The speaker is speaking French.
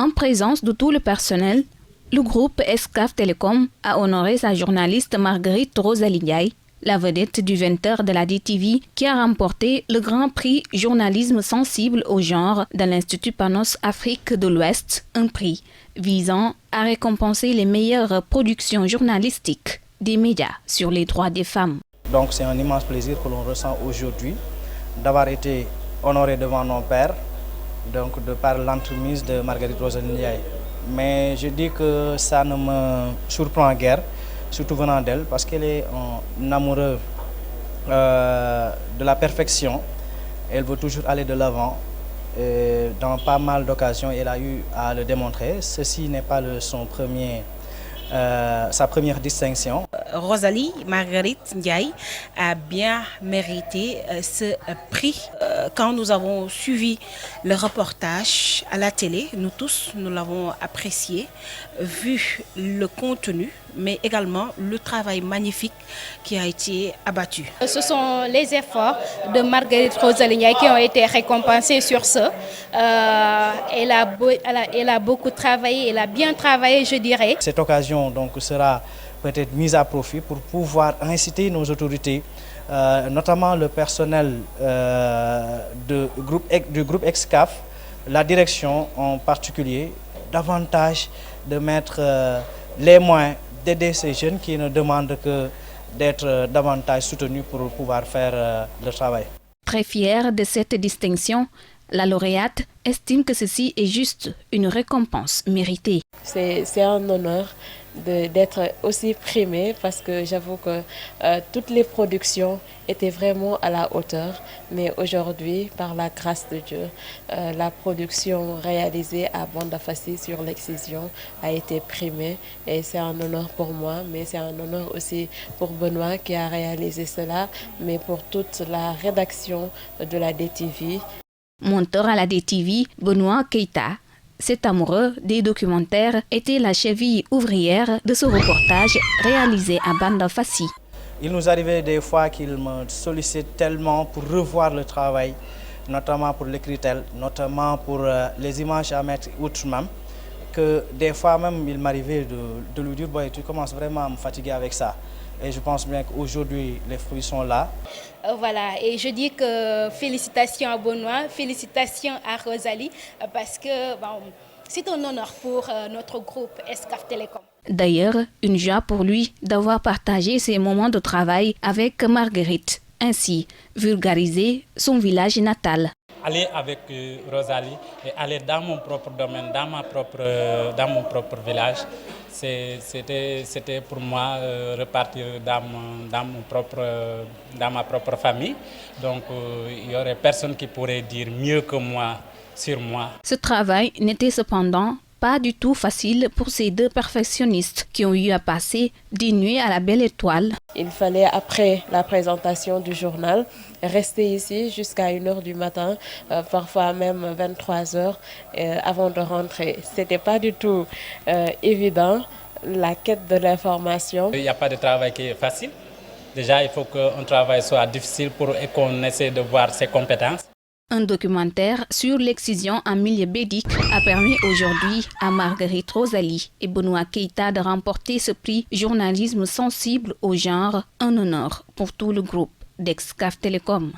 En présence de tout le personnel, le groupe Excaf Télécom a honoré sa journaliste Marguerite Rosalie Ndiaye, la vedette du 20h de la DTV qui a remporté le Grand Prix Journalisme sensible au genre de l'Institut Panos Afrique de l'Ouest, un prix visant à récompenser les meilleures productions journalistiques des médias sur les droits des femmes. Donc c'est un immense plaisir que l'on ressent aujourd'hui d'avoir été honoré devant nos pairs, donc de par l'entremise de Marguerite Rosalie Ndiaye. Mais je dis que ça ne me surprend guère, surtout venant d'elle, parce qu'elle est un amoureux de la perfection. Elle veut toujours aller de l'avant. Dans pas mal d'occasions, elle a eu à le démontrer. Ceci n'est pas sa première distinction. Rosalie Marguerite Ndiaye a bien mérité ce prix. Quand nous avons suivi le reportage à la télé, nous tous, nous l'avons apprécié, vu le contenu, mais également le travail magnifique qui a été abattu. Ce sont les efforts de Marguerite Rosalie Ndiaye qui ont été récompensés sur ce. Elle a beaucoup travaillé, elle a bien travaillé, je dirais. Cette occasion donc sera peut-être mise à profit pour pouvoir inciter nos autorités, notamment le personnel du groupe Excaf, la direction en particulier, davantage de mettre les moyens d'aider ces jeunes qui ne demandent que d'être davantage soutenus pour pouvoir faire le travail. Très fière de cette distinction, la lauréate estime que ceci est juste une récompense méritée. C'est un honneur d'être aussi primée parce que j'avoue que toutes les productions étaient vraiment à la hauteur. Mais aujourd'hui, par la grâce de Dieu, la production réalisée à Banda Fassi sur l'excision a été primée. Et c'est un honneur pour moi, mais c'est un honneur aussi pour Benoît qui a réalisé cela, mais pour toute la rédaction de la DTV. Monteur à la DTV, Benoît Keita, cet amoureux des documentaires, était la cheville ouvrière de ce reportage réalisé à Banda Fassi. Il nous arrivait des fois qu'il me sollicite tellement pour revoir le travail, notamment pour l'écritel, notamment pour les images à mettre outre même, que des fois même il m'arrivait de lui dire « Boy, tu commences vraiment à me fatiguer avec ça ». Et je pense bien qu'aujourd'hui, les fruits sont là. Voilà, et je dis que félicitations à Benoît, félicitations à Rosalie, parce que c'est un honneur pour notre groupe Excaf Télécom. D'ailleurs, une joie pour lui d'avoir partagé ses moments de travail avec Marguerite, ainsi vulgariser son village natal. Aller avec Rosalie et aller dans mon propre domaine, dans mon propre village, c'était pour moi repartir dans ma propre famille. Donc il n'y aurait personne qui pourrait dire mieux que moi sur moi. Ce travail n'était cependant pas du tout facile pour ces deux perfectionnistes qui ont eu à passer des nuits à la belle étoile. Il fallait, après la présentation du journal, rester ici jusqu'à 1h du matin, parfois même 23h, avant de rentrer. Ce n'était pas du tout évident, la quête de l'information. Il n'y a pas de travail qui est facile. Déjà, il faut qu'un travail soit difficile pour qu'on essaie de voir ses compétences. Un documentaire sur l'excision en milieu bédique a permis aujourd'hui à Marguerite Rosalie et Benoît Keita de remporter ce prix Journalisme sensible au genre, un honneur pour tout le groupe d'Excaf Télécom.